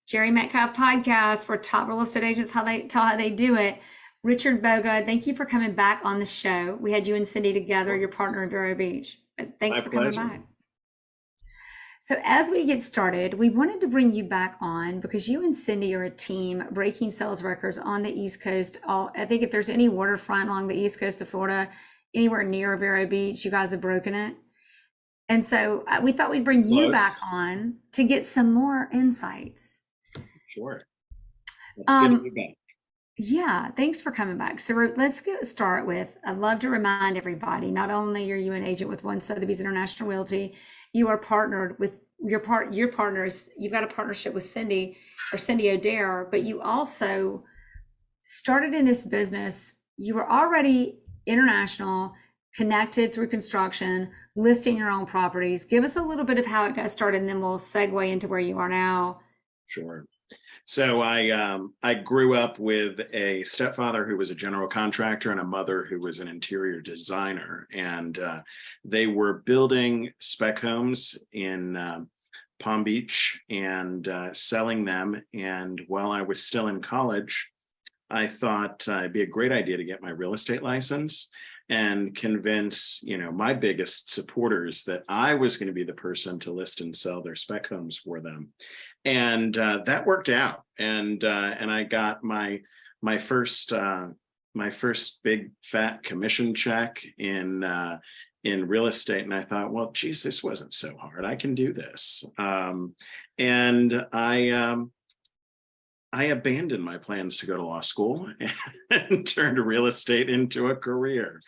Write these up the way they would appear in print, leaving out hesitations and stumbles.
Jere Metcalf podcast for top real estate agents, how they tell how they do it. Richard Boga, thank you for coming back on the show. We had you and Cindy together, your partner in Vero Beach. But thanks My for coming pleasure. back. So as we get started, we wanted to bring you back on because you and Cindy are a team breaking sales records on the East Coast. I think if there's any waterfront along the East Coast of Florida, anywhere near Vero Beach, you guys have broken it. And so we thought we'd bring you back Close. on to get some more insights. Sure. That's good to Um, be back. Yeah, thanks for coming back. So let's start with, I'd love to remind everybody, not only are you an agent with One Sotheby's International Realty, you are partnered with your partners, you've got a partnership with Cindy O'Dare, but you also started in this business. You were already international, connected through construction, listing your own properties. Give us a little bit of how it got started, and then we'll segue into where you are now. Sure. So I grew up with a stepfather who was a general contractor and a mother who was an interior designer, and they were building spec homes in Palm Beach and selling them. And while I was still in college, I thought it'd be a great idea to get my real estate license and convince, my biggest supporters that I was going to be the person to list and sell their spec homes for them. And that worked out. And I got my first big fat commission check in real estate. And I thought, well, geez, this wasn't so hard. I can do this. And I abandoned my plans to go to law school and turned real estate into a career.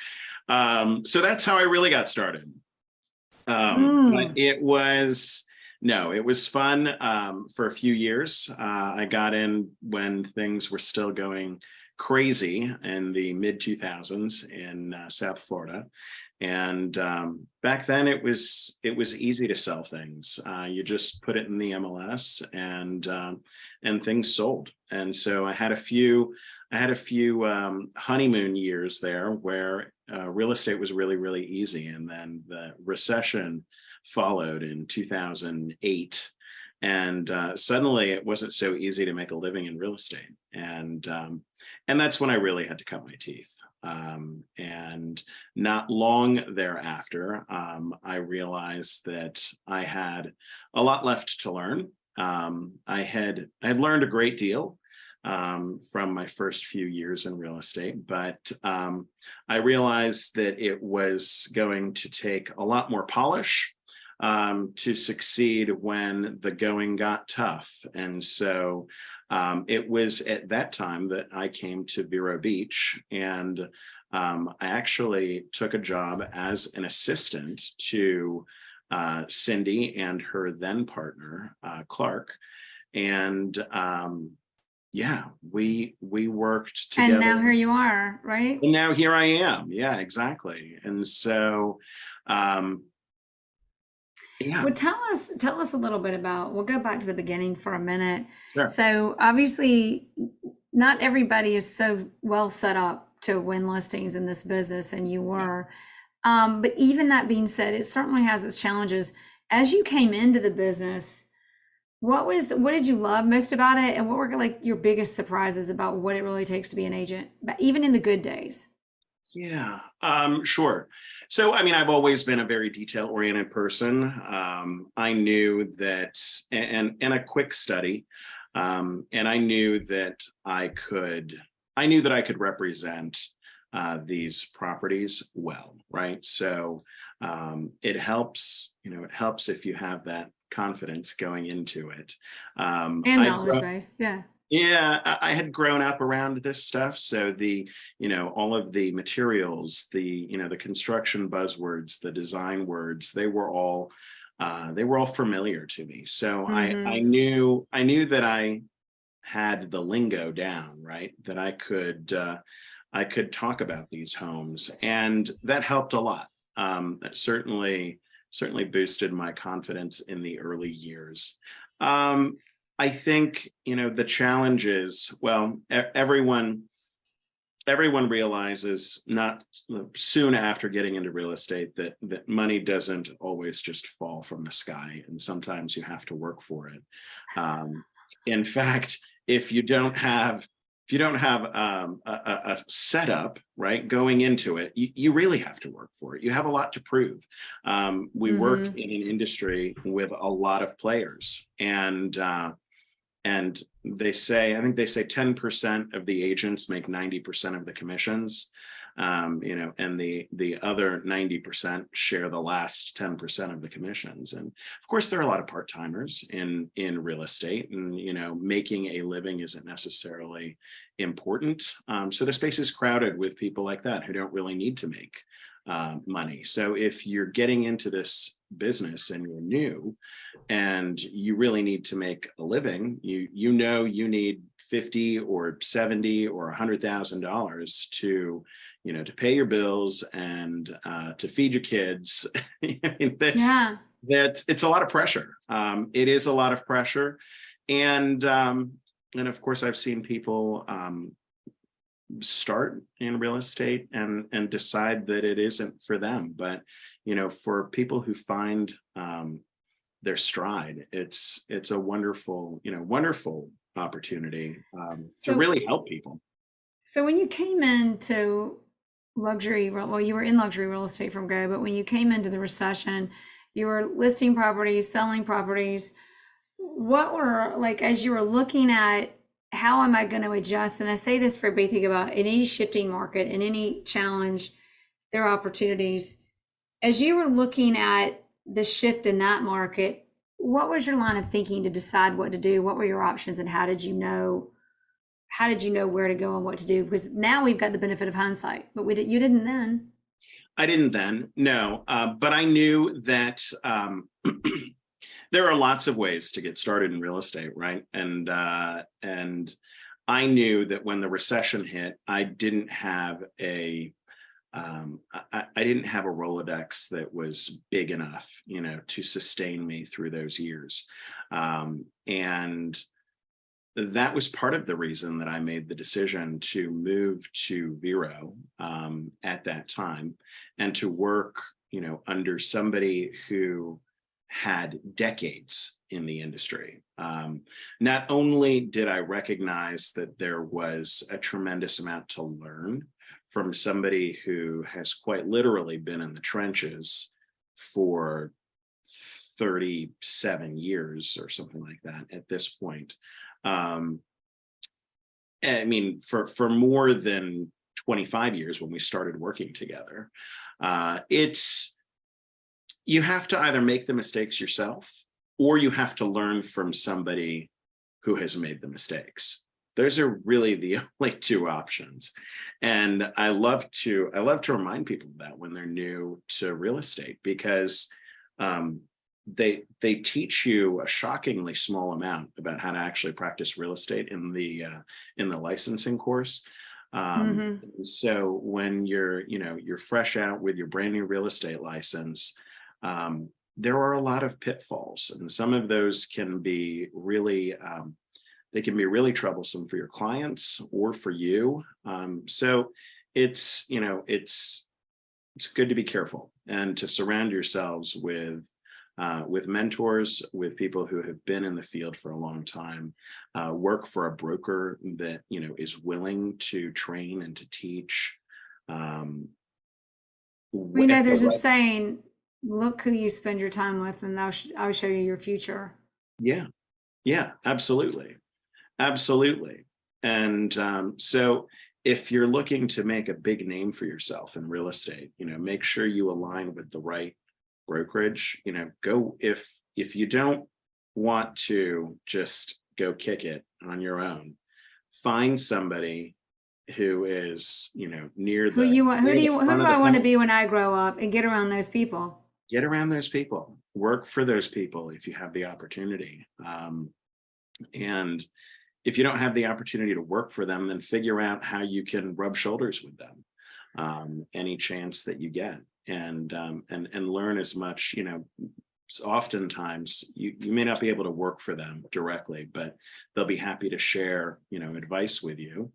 So that's how I really got started. But it was fun for a few years. I got in when things were still going crazy in the mid 2000s in South Florida. And back then it was easy to sell things. You just put it in the MLS and things sold. And so I had a few honeymoon years there where real estate was really, really easy. And then the recession followed in 2008. And suddenly it wasn't so easy to make a living in real estate. And that's when I really had to cut my teeth. And not long thereafter, I realized that I had a lot left to learn. I had learned a great deal from my first few years in real estate, but I realized that it was going to take a lot more polish to succeed when the going got tough. And so it was at that time that I came to Vero Beach, and I actually took a job as an assistant to Cindy and her then partner, Clark. And we worked together. And now here you are, right? And now here I am. Yeah, exactly. And so Well, tell us a little bit about, we'll go back to the beginning for a minute. Sure. So obviously not everybody is so well set up to win listings in this business, and you were. But even that being said, it certainly has its challenges. As you came into the business, what did you love most about it? And what were like your biggest surprises about what it really takes to be an agent, but even in the good days? Yeah, sure. So, I mean, I've always been a very detail-oriented person. I knew that, and a quick study, and I knew that I could represent these properties well, right? So, it helps if you have that confidence going into it. And knowledge base, yeah. Yeah, I had grown up around this stuff. So all of the materials, the construction buzzwords, the design words, they were all familiar to me. So I knew that I had the lingo down, right? That I could talk about these homes, and that helped a lot. That certainly boosted my confidence in the early years. I think, the challenge is, well, everyone realizes not soon after getting into real estate that money doesn't always just fall from the sky, and sometimes you have to work for it. In fact, if you don't have a setup, right, going into it, you really have to work for it. You have a lot to prove. We work Mm-hmm. in an industry with a lot of players, and they say, I think they say 10% of the agents make 90% of the commissions. And the other 90% share the last 10% of the commissions. And of course, there are a lot of part-timers in real estate, and making a living isn't necessarily important. So the space is crowded with people like that who don't really need to make money. So if you're getting into this business and you're new and you really need to make a living, you need 50 or 70 or $100,000 to to pay your bills and to feed your kids. Yeah. It's a lot of pressure. It is a lot of pressure, and of course I've seen people start in real estate and decide that it isn't for them. But for people who find their stride, it's a wonderful opportunity to So, really help people. so when you came into well, you were in luxury real estate from go, but when you came into the recession, you were listing properties, selling properties. What were, like, as you were looking at how am I going to adjust? And I say this for everybody, think about in any shifting market, in any challenge, there are opportunities. As you were looking at the shift in that market, what was your line of thinking to decide what to do? What were your options, and how did you know where to go and what to do? Because now we've got the benefit of hindsight, but you didn't then. I didn't then, no, but I knew that there are lots of ways to get started in real estate, right? And I knew that when the recession hit, I didn't have a Rolodex that was big enough, to sustain me through those years, and that was part of the reason that I made the decision to move to Vero at that time, and to work, under somebody who had decades in the industry. Not only did I recognize that there was a tremendous amount to learn from somebody who has quite literally been in the trenches for 37 years or something like that at this point. I mean, for more than 25 years when we started working together, you have to either make the mistakes yourself, or you have to learn from somebody who has made the mistakes. Those are really the only two options. And I love to remind people of that when they're new to real estate, because they teach you a shockingly small amount about how to actually practice real estate in the licensing course. So when you're fresh out with your brand new real estate license, there are a lot of pitfalls, and some of those can be really troublesome for your clients or for you. So it's good to be careful and to surround yourselves with mentors, with people who have been in the field for a long time. Work for a broker that is willing to train and to teach. There's a saying, look who you spend your time with, and I'll show you your future. Yeah, absolutely. And so if you're looking to make a big name for yourself in real estate, make sure you align with the right brokerage. Go, if you don't want to just go kick it on your own, find somebody who is near Who do I want to be when I grow up, and get around those people. Get around those people, work for those people if you have the opportunity. And if you don't have the opportunity to work for them, then figure out how you can rub shoulders with them any chance that you get, and learn as much. Oftentimes you may not be able to work for them directly, but they'll be happy to share advice with you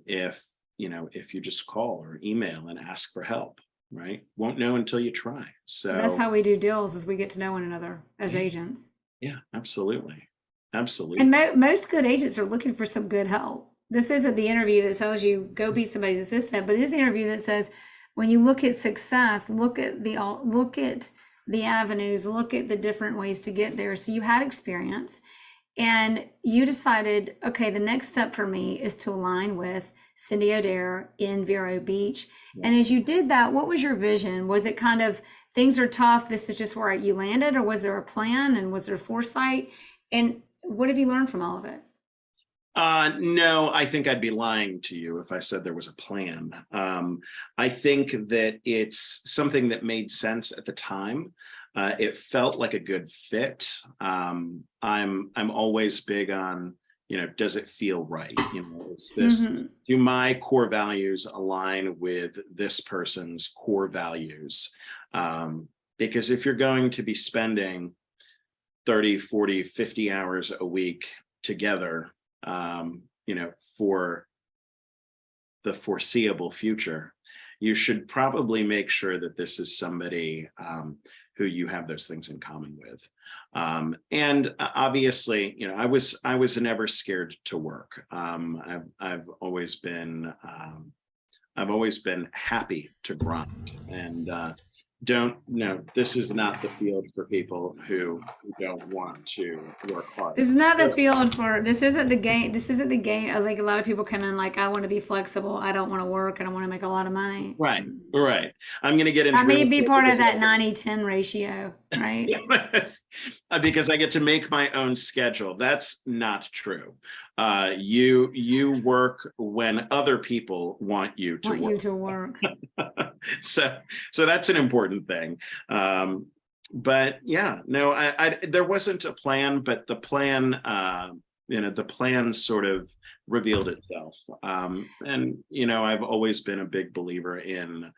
if you just call or email and ask for help. Right? Won't know until you try. So that's how we do deals, is we get to know one another as agents. Yeah, absolutely. Absolutely. And most good agents are looking for some good help. This isn't the interview that tells you go be somebody's assistant, but it is the interview that says when you look at success, look at the avenues, look at the different ways to get there. So you had experience, and you decided, okay, the next step for me is to align with Cindy O'Dare in Vero Beach. Yeah. And as you did that, what was your vision? Was it kind of things are tough, this is just where you landed, or was there a plan and was there foresight? And what have you learned from all of it? No, I think I'd be lying to you if I said there was a plan. I think that it's something that made sense at the time. It felt like a good fit. I'm always big on, does it feel right? Is this, do my core values align with this person's core values? Because if you're going to be spending 30, 40, 50 hours a week together, for the foreseeable future, you should probably make sure that this is somebody who you have those things in common with. And obviously, I was never scared to work. I've always been happy to grind, and this is not the field for people who don't want to work hard. This is not the field for, this isn't the game. This isn't the game. I think a lot of people come in like, I want to be flexible. I don't want to work and I want to make a lot of money. Right. I'm going to get into I may be part of that 90-10 ratio, right? Yes, because I get to make my own schedule. That's not true. You work when other people want you to work. So that's an important thing. But yeah, no, I there wasn't a plan, but the plan, the plan sort of revealed itself. And I've always been a big believer in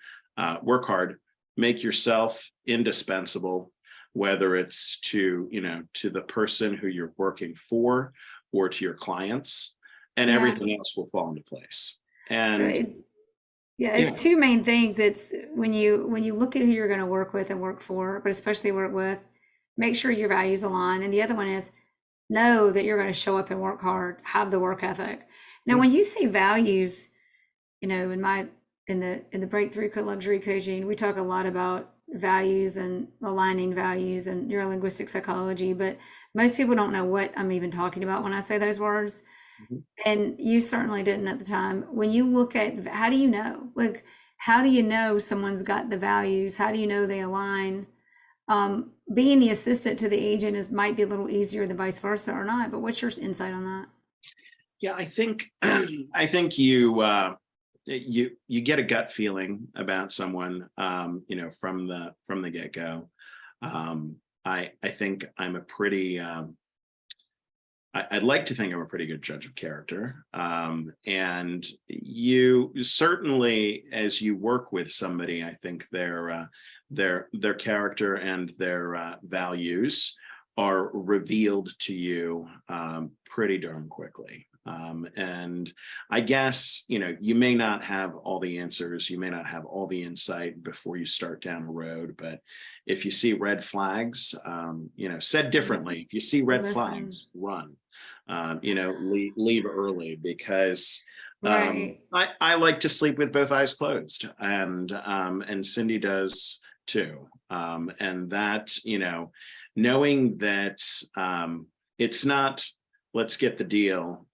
work hard, make yourself indispensable, whether it's to the person who you're working for or to your clients, and everything else will fall into place. And it's two main things. It's when you look at who you're going to work with and work for, but especially work with, make sure your values align. And the other one is know that you're going to show up and work hard, have the work ethic. Now, when you say values, in the breakthrough luxury coaching, we talk a lot about values and aligning values and neurolinguistic psychology, but most people don't know what I'm even talking about when I say those words. And you certainly didn't at the time. When you look at, how do you know? Like, how do you know someone's got the values? How do you know they align? Being the assistant to the agent might be a little easier than vice versa or not, but what's your insight on that? Yeah, I think you get a gut feeling about someone, from the get-go. I think I'm a pretty, I'd like to think I'm a pretty good judge of character. And you certainly, as you work with somebody, I think their character and their values are revealed to you pretty darn quickly. And I guess, you may not have all the answers, you may not have all the insight before you start down a road, but if you see red flags, said differently, if you see red flags, run, leave early, because I like to sleep with both eyes closed, and Cindy does too. And that, knowing that it's not, let's get the deal,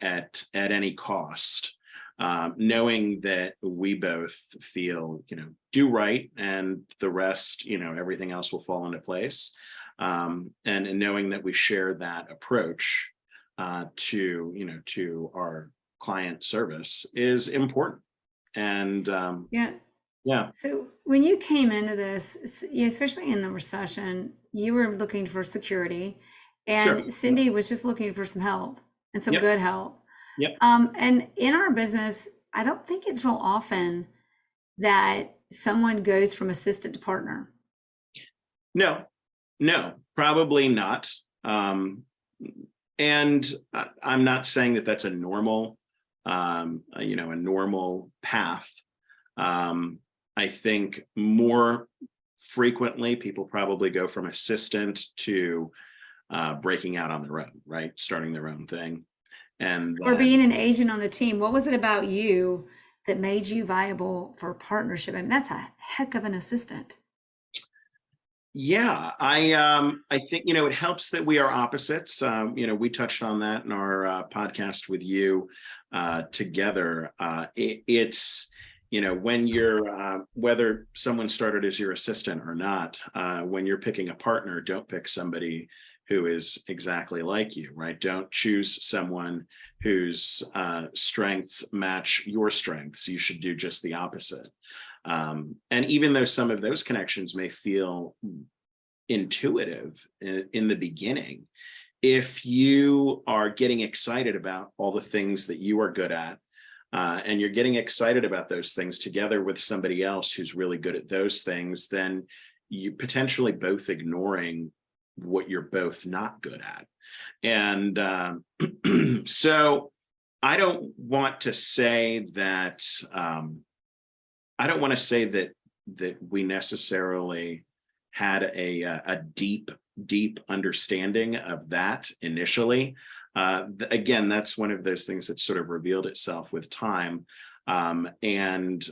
at any cost. Knowing that we both feel, do right, and the rest, everything else will fall into place. And knowing that we share that approach to our client service is important. And so when you came into this, especially in the recession, you were looking for security. And Cindy was just looking for some help and some good help. And in our business, I don't think it's real often that someone goes from assistant to partner. No, probably not. And I'm not saying that that's a normal, a normal path. I think more frequently people probably go from assistant to breaking out on their own, right? Starting their own thing. And Or being an agent on the team. What was it about you that made you viable for partnership? I mean, that's a heck of an assistant. yeah, I think, it helps that we are opposites. We touched on that in our podcast with you together. It's when you're whether someone started as your assistant or not, when you're picking a partner, don't pick somebody who is exactly like you, right? Don't choose someone whose strengths match your strengths. You should do just the opposite. And even though some of those connections may feel intuitive in the beginning, if you are getting excited about all the things that you are good at, and you're getting excited about those things together with somebody else who's really good at those things, then you potentially both ignoring what you're both not good at. And so I don't want to say that that we necessarily had a deep understanding of that initially. Again, that's one of those things that sort of revealed itself with time. And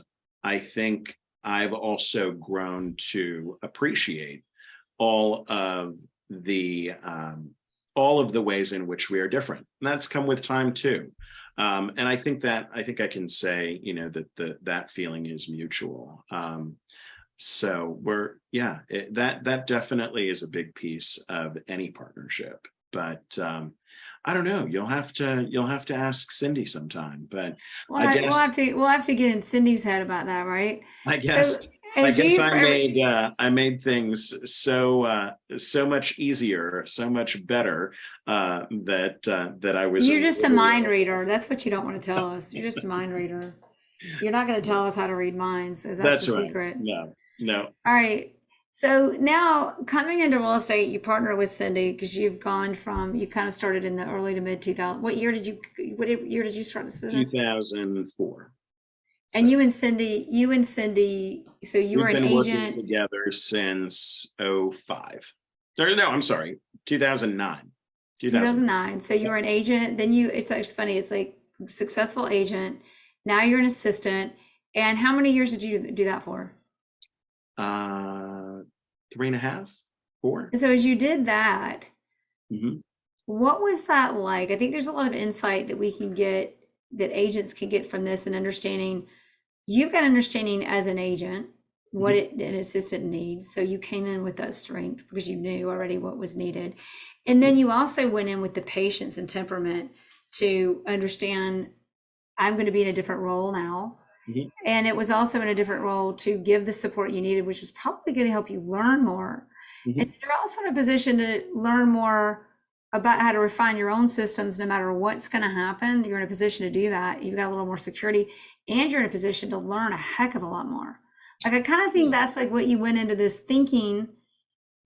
I think I've also grown to appreciate all of the ways in which we are different. And that's come with time too. And I think I can say, that feeling is mutual. So that definitely is a big piece of any partnership. But I don't know. You'll have to ask Cindy sometime. But Well, I guess we'll have to get in Cindy's head about that, right? I So guess as you I made things so much easier, so much better that I was you're just a really, mind reader. That's what you don't want to tell us. You're just a mind reader. You're not going to tell us how to read minds. So that's the that's right. secret. No. All right. So now coming into real estate, you partner with Cindy because you kind of started in the early to mid 2000. What year did you start this business? 2004. And So you and Cindy, so you were we've an been working agent. together since '05. Or no, I'm sorry, 2009. 2000. 2009. So you were an agent. Then it's funny. It's like successful agent. Now you're an assistant. And how many years did you do that for? 3.5, 4. And so as you did that, Mhm. what was that like? I think there's a lot of insight that we can get, that agents can get from this, and understanding. You've got understanding as an agent what Mhm. an assistant needs. So you came in with that strength because you knew already what was needed. And then you also went in with the patience and temperament to understand, I'm going to be in a different role now. Mhm. And it was also in a different role to give the support you needed, which was probably going to help you learn more. And Mhm. you're also in a position to learn more about how to refine your own systems no matter what's going to happen. You're in a position to do that. You've got a little more security, and you're in a position to learn a heck of a lot more. Like, I kind of think Yeah. that's like what you went into this thinking,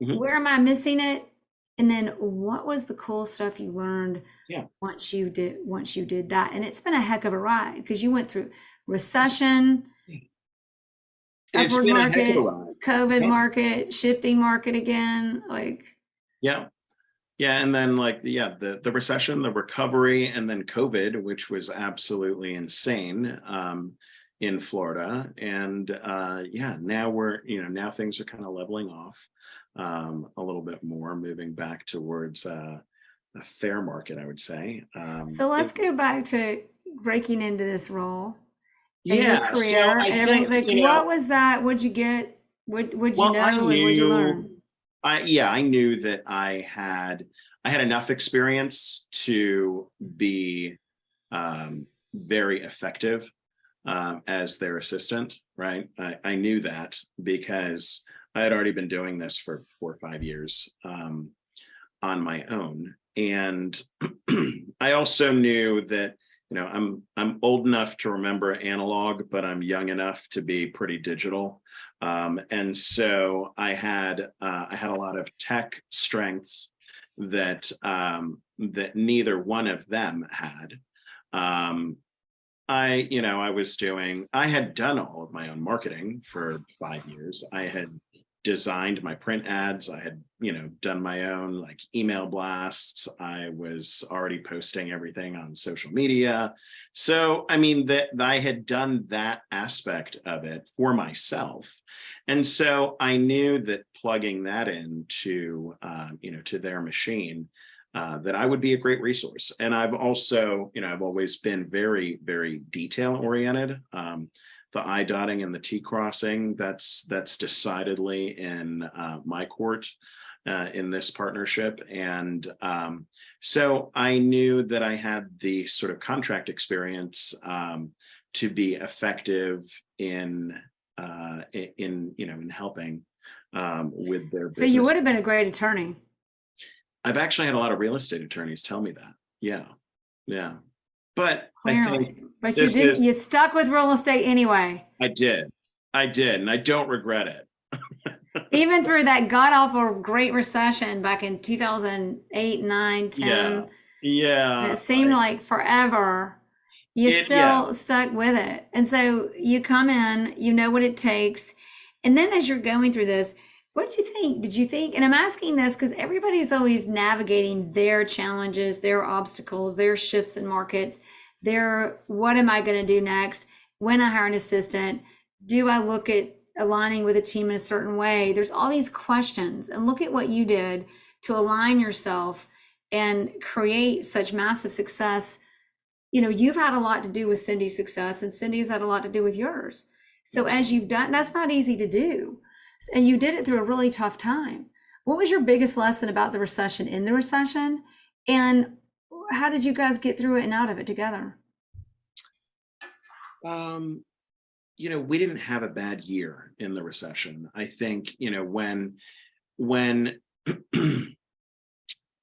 Mhm. where am I missing it? And then what was the cool stuff you learned Yeah. once you did that? And it's been a heck of a ride because you went through recession, It's upward been a heck of a market, ride. COVID Yeah. market, shifting market again. Like, Yeah. Yeah, and then the recession, the recovery, and then COVID, which was absolutely insane in Florida. And now things are kind of leveling off a little bit more, moving back towards a fair market, I would say. so let's go back to breaking into this role and your Yeah, so career I and everything. think, Like, what was that? What'd you get? What'd you well, know, and what'd you learn? I knew that I had enough experience to be very effective as their assistant, right? I knew that because I had already been doing this for 4 or 5 years on my own. And I also knew that, I'm old enough to remember analog, but I'm young enough to be pretty digital. And so I had a lot of tech strengths that neither one of them had. I had done all of my own marketing for 5 years. I had designed my print ads. I had done my own like email blasts. I was already posting everything on social media. So, I mean, that I had done that aspect of it for myself. And so I knew that plugging that into, to their machine, that I would be a great resource. And I've also, I've always been very, very detail oriented. The I dotting and the T crossing, that's decidedly in my court in this partnership. And so I knew that I had the sort of contract experience to be effective in helping with their So you business. would have been a great attorney. I've actually had a lot of real estate attorneys tell me that. Yeah. Yeah. But I Clearly, think but you didn't. You stuck with real estate anyway. I did, and I don't regret it. Even through that god awful Great Recession back in 2008, 9, 10, Yeah. it seemed like forever. You still stuck with it. And so you come in, you know what it takes. And then as you're going through this, what did you think? Did you think, and I'm asking this because everybody's always navigating their challenges, their obstacles, their shifts in markets, their what am I going to do next? When I hire an assistant, do I look at aligning with a team in a certain way? There's all these questions. And look at what you did to align yourself and create such massive success. You've had a lot to do with Cindy's success, and Cindy's had a lot to do with yours. So as you've done, that's not easy to do. And you did it through a really tough time. What was your biggest lesson about the recession in the recession? And how did you guys get through it and out of it together? We didn't have a bad year in the recession. I think, when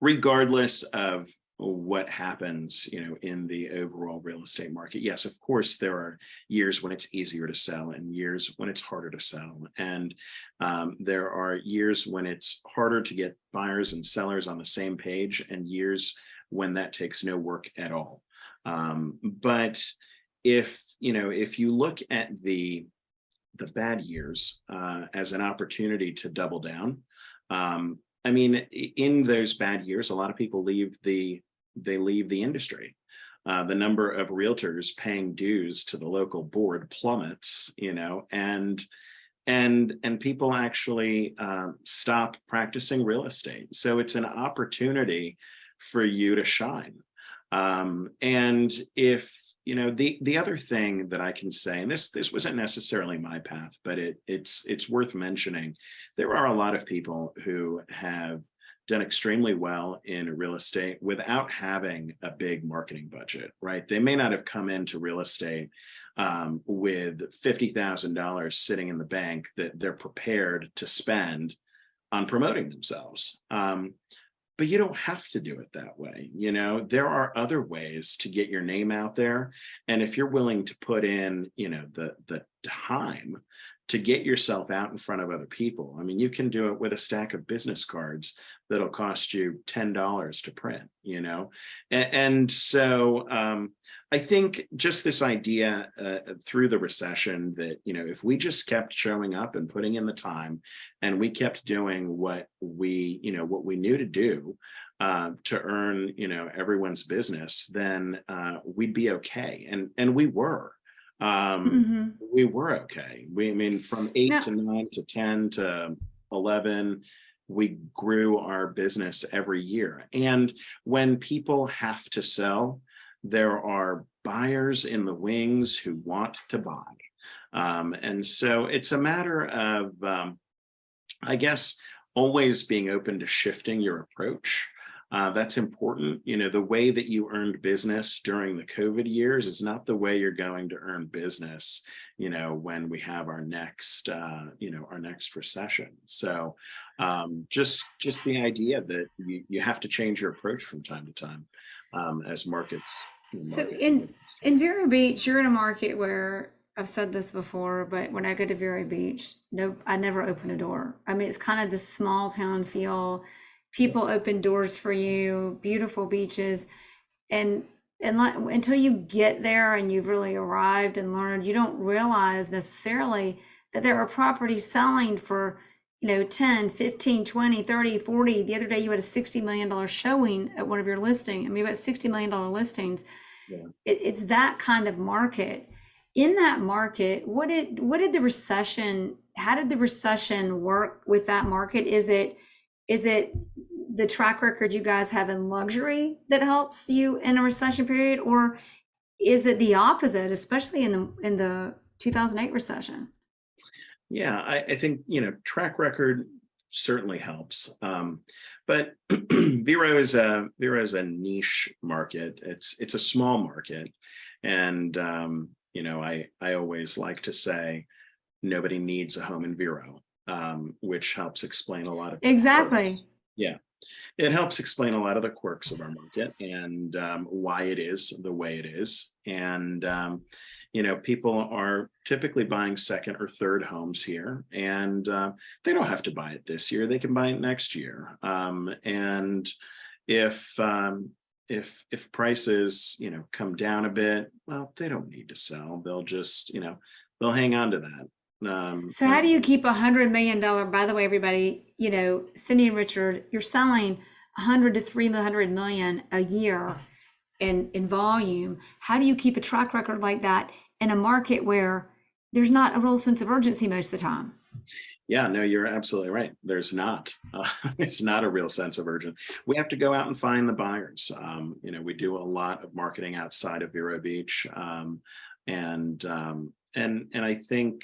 regardless of what happens, in the overall real estate market. Yes, of course, there are years when it's easier to sell and years when it's harder to sell. And there are years when it's harder to get buyers and sellers on the same page and years when that takes no work at all. But if you look at the bad years as an opportunity to double down, I mean, in those bad years, a lot of people leave the industry. The number of realtors paying dues to the local board plummets, and people actually stop practicing real estate. So it's an opportunity for you to shine. And if the other thing that I can say, and this wasn't necessarily my path, but it's worth mentioning, there are a lot of people who have done extremely well in real estate without having a big marketing budget, right? They may not have come into real estate with $50,000 sitting in the bank that they're prepared to spend on promoting themselves. But you don't have to do it that way. There are other ways to get your name out there. And if you're willing to put in, the time to get yourself out in front of other people, I mean, you can do it with a stack of business cards that'll cost you $10 to print, And so I think just this idea through the recession that, if we just kept showing up and putting in the time and we kept doing what we knew to do to earn, everyone's business, then we'd be okay. And we were. We were okay. From 8 to 9 to 10 to 11, we grew our business every year. And when people have to sell, there are buyers in the wings who want to buy. And so it's a matter of, I guess, always being open to shifting your approach. That's important. The way that you earned business during the COVID years is not the way you're going to earn business, when we have our next recession. So just the idea that you have to change your approach from time to time as markets. So in Vero Beach, you're in a market where, I've said this before, but when I go to Vero Beach, I never open a door. I mean, it's kind of this small town feel. People open doors for you, beautiful beaches. And until you get there and you've really arrived and learned, you don't realize necessarily that there are properties selling for 10, 15, 20, 30, 40. The other day you had a $60 million showing at one of your listings. I mean, you had $60 million listings. Yeah. It's that kind of market. In that market, what did the recession, how did the recession work with that market? Is it the track record you guys have in luxury that helps you in a recession period, or is it the opposite, especially in the 2008 recession? Yeah, I think, track record certainly helps. But Vero is a niche market. It's a small market. And, I always like to say nobody needs a home in Vero, which helps explain a lot of Exactly. yeah. It helps explain a lot of the quirks of our market and why it is the way it is. And, people are typically buying second or third homes here, and they don't have to buy it this year. They can buy it next year. And if prices, come down a bit, well, they don't need to sell. They'll just, they'll hang on to that. So how do you keep $100 million? By the way, everybody, Cindy and Richard, you're selling 100 to 300 million a year in volume. How do you keep a track record like that in a market where there's not a real sense of urgency most of the time? Yeah, no, you're absolutely right. There's not. It's not a real sense of urgency. We have to go out and find the buyers. We do a lot of marketing outside of Vero Beach, and I think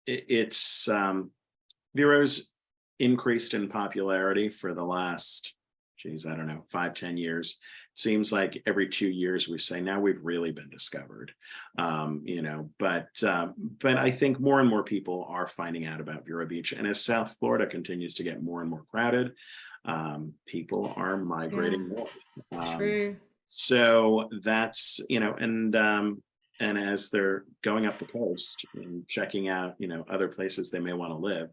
it's Vero's increased in popularity for the last, I don't know, 5-10 years. Seems like every 2 years we say, now we've really been discovered. But I think more and more people are finding out about Vero Beach. And as South Florida continues to get more and more crowded, people are migrating north. True. So that's, and as they're going up the coast and checking out, other places they may want to live,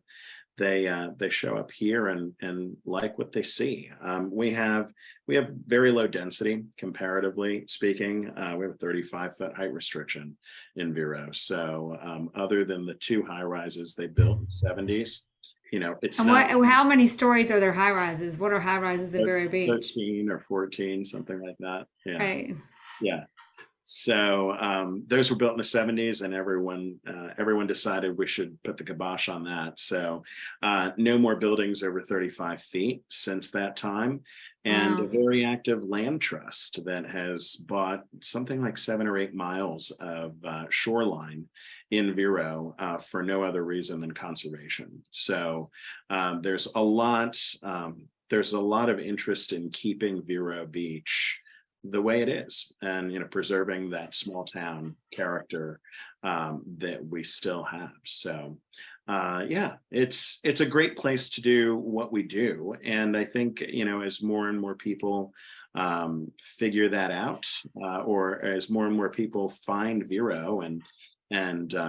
they show up here and like what they see. We have very low density, comparatively speaking. We have a 35-foot height restriction in Vero. So other than the 2 high rises they built in the 70s, it's And not. how many stories are there high rises? What are high rises in Vero Beach? 13 or 14, something like that. Yeah. Right. Yeah. So those were built in the 70s, and everyone decided we should put the kibosh on that. So no more buildings over 35 feet since that time. And Wow. a very active land trust that has bought something like 7 or 8 miles of shoreline in Vero for no other reason than conservation. So there's a lot of interest in keeping Vero Beach the way it is, and preserving that small town character that we still have. So yeah, it's a great place to do what we do. And I think, as more and more people figure that out, or as more and more people find Vero and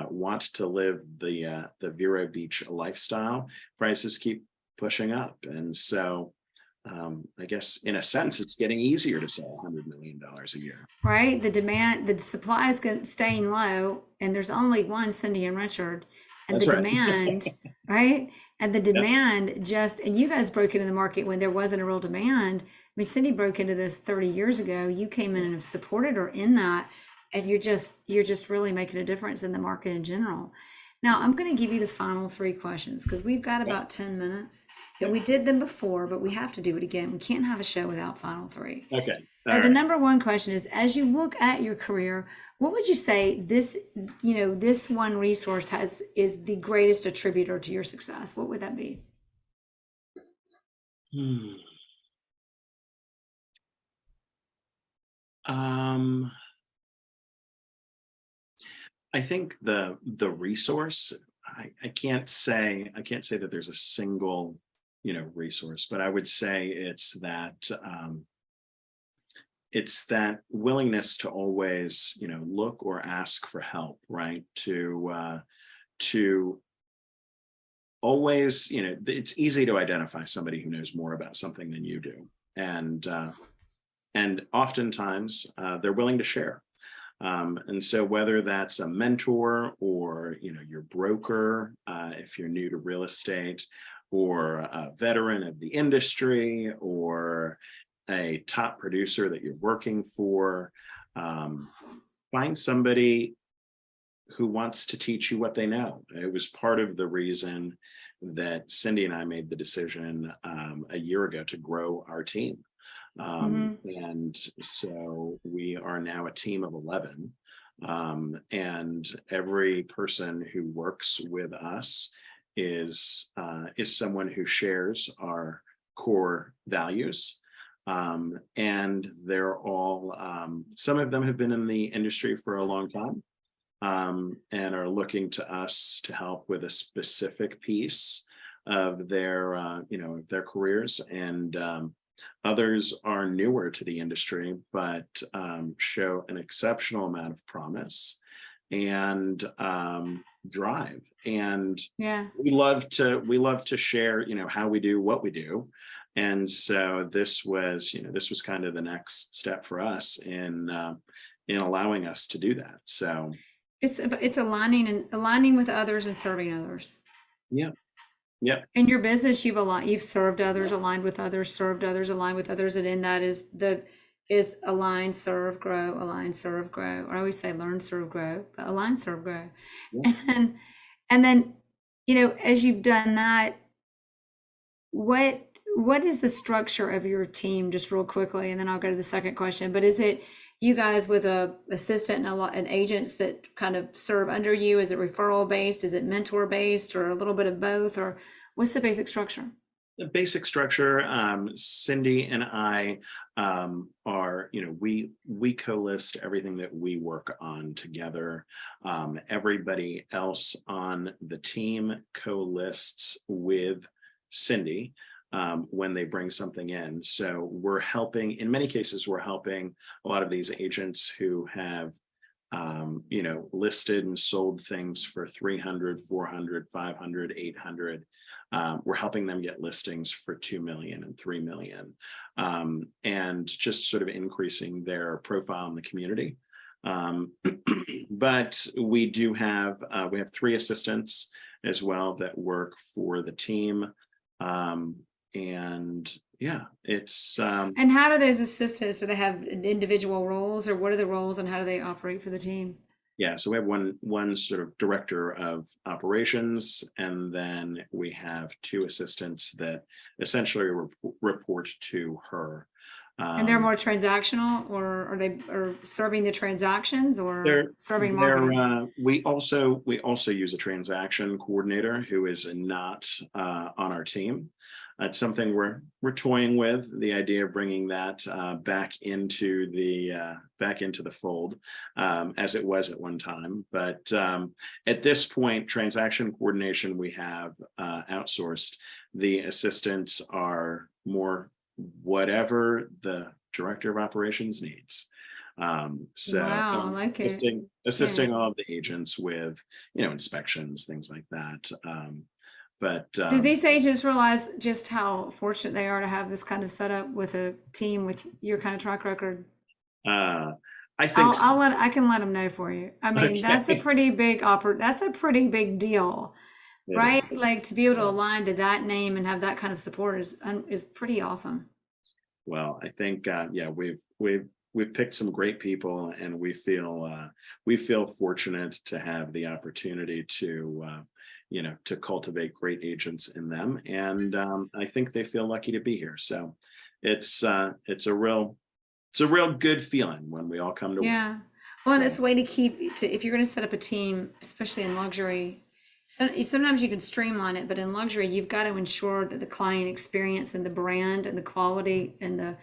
want to live the Vero Beach lifestyle, prices keep pushing up. And so I guess in a sense, it's getting easier to sell $100 million a year. Right. The supply is staying low, and there's only one Cindy and Richard, and That's the right. demand, right? And the Yep. demand and you guys broke into the market when there wasn't a real demand. I mean, Cindy broke into this 30 years ago. You came in and have supported her in that, and you're just really making a difference in the market in general. Now, I'm going to give you the final 3 questions because we've got about 10 minutes. And we did them before, but we have to do it again. We can't have a show without final 3. Okay. The number 1 question is, as you look at your career, what would you say this one resource is the greatest attributor to your success? What would that be? I think the resource, I can't say that there's a single, resource, but I would say it's that willingness to always, look or ask for help, right? To always, it's easy to identify somebody who knows more about something than you do. And oftentimes they're willing to share. And so whether that's a mentor or, your broker, if you're new to real estate, or a veteran of the industry, or a top producer that you're working for. Find somebody who wants to teach you what they know. It was part of the reason that Cindy and I made the decision a year ago to grow our team. And so we are now a team of 11. And every person who works with us is someone who shares our core values. And they're all, some of them have been in the industry for a long time, and are looking to us to help with a specific piece of their, of their careers. And others are newer to the industry, but show an exceptional amount of promise and drive. And we love to share, how we do what we do. And so this was kind of the next step for us in allowing us to do that. So it's aligning with others and serving others. Yeah. Yeah. In your business, you've served others, aligned with others, served others, aligned with others, and in that is align, serve, grow, align, serve, grow. Or I always say learn, serve, grow, but align, serve, grow. Yeah. And then, as you've done that, what is the structure of your team, just real quickly, and then I'll go to the second question. But is it you guys with a assistant and agents that kind of serve under you? Is it referral based? Is it mentor based, or a little bit of both? Or what's the basic structure? The basic structure, Cindy and I are, we co-list everything that we work on together. Everybody else on the team co-lists with Cindy when they bring something in. So in many cases, we're helping a lot of these agents who have, listed and sold things for 300, 400, 500, 800. We're helping them get listings for 2 million and 3 million, and just sort of increasing their profile in the community. But we have 3 assistants as well that work for the team. And yeah, it's and how do those assistants, do they have individual roles, or what are the roles and how do they operate for the team? Yeah, so we have one sort of director of operations, and then we have 2 assistants that essentially report to her. And they're more transactional, or are they serving the transactions, or serving marketing? We also use a transaction coordinator who is not on our team. It's something we're toying with, the idea of bringing that back into the fold, as it was at one time. But at this point, transaction coordination we have outsourced. The assistants are more whatever the director of operations needs. So wow, I like assisting all of the agents with inspections, things like that. But do these agents realize just how fortunate they are to have this kind of setup with a team with your kind of track record? I think I can let them know for you. I mean, okay. That's a pretty big that's a pretty big deal, right? Like to be able to align to that name and have that kind of support is pretty awesome. Well, I think we've picked some great people, and we feel fortunate to have the opportunity to to cultivate great agents in them, and I think they feel lucky to be here. So it's a real good feeling when we all come to work. Yeah, well, and it's a way to if you're going to set up a team, especially in luxury. Sometimes you can streamline it, but in luxury, you've got to ensure that the client experience and the brand and the quality and the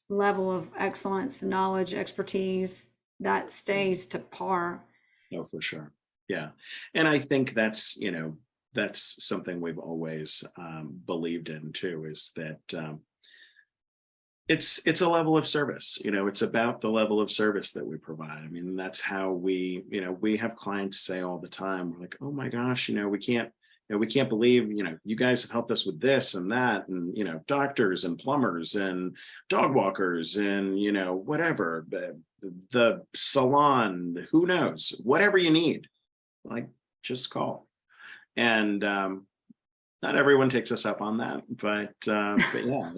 level of excellence, knowledge, expertise, that stays to par. Oh, for sure. Yeah. And I think that's something we've always believed in too, is that it's a level of service. It's about the level of service that we provide. I mean, that's how we have clients say all the time, we're like, oh my gosh, we can't believe, you guys have helped us with this and that, and, doctors and plumbers and dog walkers and, whatever, the salon, who knows, whatever you need, like, just call. And not everyone takes us up on that, but yeah,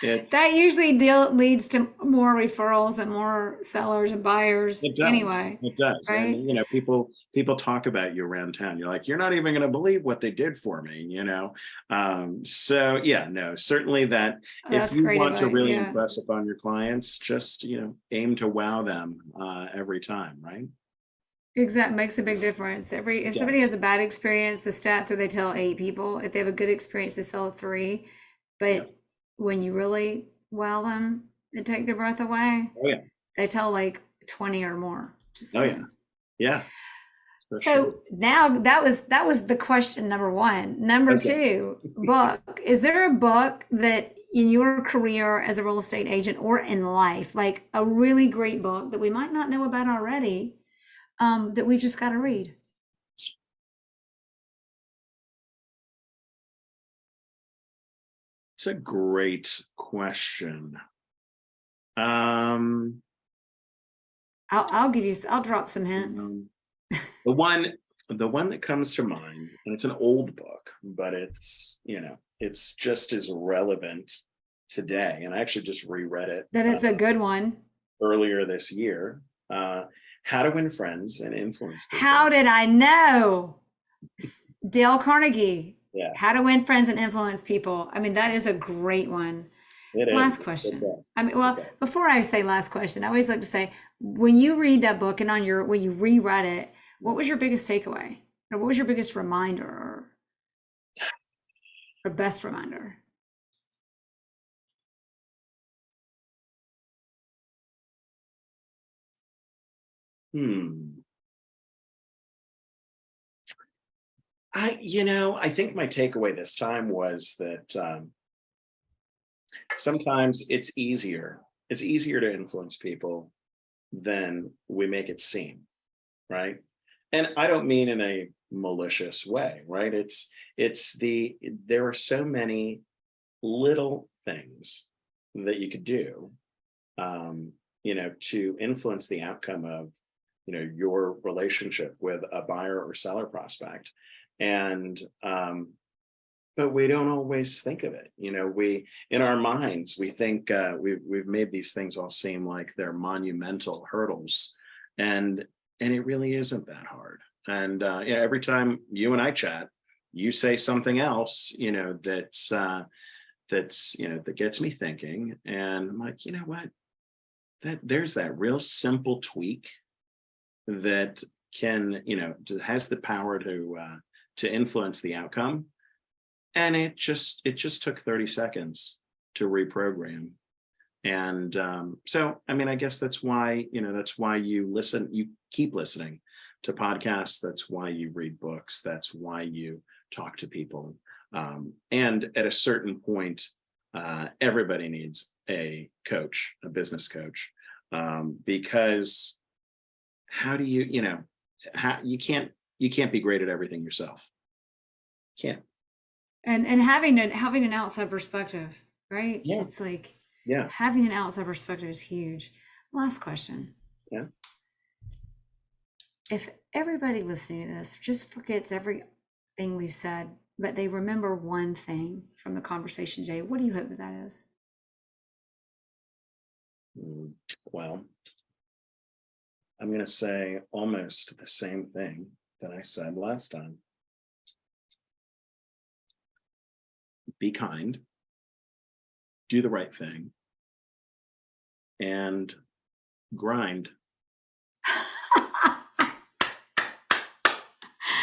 it That usually leads to more referrals and more sellers and buyers it does. anyway, It does. And right? people talk about you around town. You're like, you're not even going to believe what they did for me, So yeah, no, certainly that Oh, if that's you great want to advice. really Yeah, impress upon your clients, just aim to wow them every time, right? exactly. Makes a big difference. If Yeah. somebody has a bad experience, the stats are they tell 8 people. If they have a good experience, they sell 3. Yeah. But when you really wow them and take their breath away, Oh yeah. they tell like 20 or more. Just Oh yeah. saying. Yeah, for sure. So now that was the question number one. Number Okay. two, book. Is there a book that in your career as a real estate agent or in life, like a really great book that we might not know about already, that we've just got to read? It's a great question. Um, I'll drop some hints. um, the one the one that comes to mind, and it's an old book, but it's just as relevant today. And I actually just reread it That it's a good one. earlier this year. Uh, How to Win Friends and Influence How People. did I know? Dale Carnegie. Yeah, How to Win Friends and Influence People. I mean, that is a great one. it is. Last It question. does. I mean, It well, does. before I say last question, I always like to say, when you read that book and when you reread it, what was your biggest takeaway? Or what was your biggest reminder or best reminder? Hmm. I think my takeaway this time was that sometimes it's easier to influence people than we make it seem, right? And I don't mean in a malicious way, right? There are so many little things that you could do, um, to influence the outcome of, your relationship with a buyer or seller prospect. And but we don't always think of it. We in our minds we think we've made these things all seem like they're monumental hurdles, and it really isn't that hard. And every time you and I chat, you say something else, that gets me thinking, and I'm like, you know what? That there's that real simple tweak that has the power to influence the outcome, and it just took 30 seconds to reprogram. And so I mean, I guess that's why you keep listening to podcasts. That's why you read books. That's why you talk to people. And at a certain point, everybody needs a coach, a business coach, because how do how you can't be great at everything yourself. Can't. And having an outside perspective, right? Yeah. It's like Yeah. having an outside perspective is huge. Last question. Yeah. If everybody listening to this just forgets everything we've said, but they remember one thing from the conversation, Jay, what do you hope that is? Well, I'm going to say almost the same thing that I said last time. Be kind, do the right thing, and grind.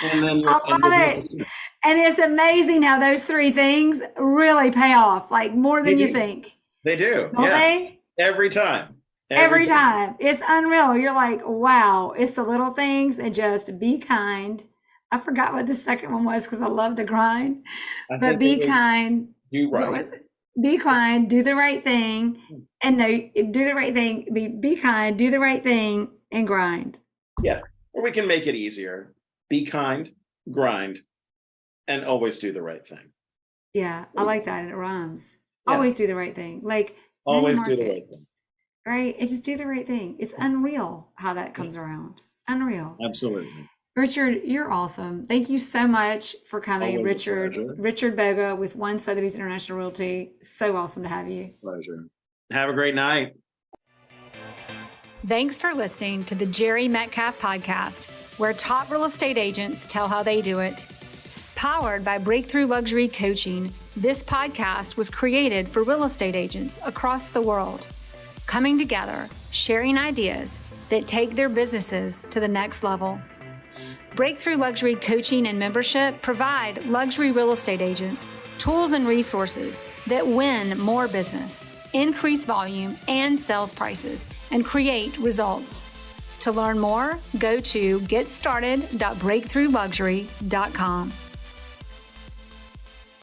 And then I and love you'll be a it. success. And it's amazing how those 3 things really pay off, like more They than you do. think, They do. don't Yeah. they? Every time. Every Every time. time. It's unreal. You're like, wow, it's the little things and just be kind. I forgot what the second one was because I love the grind, I but think it be was kind. do What right. was it? Be kind, do the right thing, and no, do the right thing. Be kind, do the right thing, and grind. Yeah. Or we can make it easier. Be kind, grind, and always do the right thing. Yeah, I like that, and it rhymes. Yeah. Always do the right thing. Like know your Always do the market, right thing. right? It's just do the right thing. It's unreal how that comes around. Unreal. Absolutely. Richard, you're awesome. Thank you so much for coming. Always a pleasure. Richard Boga with One Sotheby's International Realty. So awesome to have you. Pleasure. Have a great night. Thanks for listening to the Jere Metcalf podcast, where top real estate agents tell how they do it. Powered by Breakthrough Luxury Coaching, this podcast was created for real estate agents across the world, coming together, sharing ideas that take their businesses to the next level. Breakthrough Luxury Coaching and membership provide luxury real estate agents tools and resources that win more business, increase volume and sales prices, and create results. To learn more, go to getstarted.breakthroughluxury.com.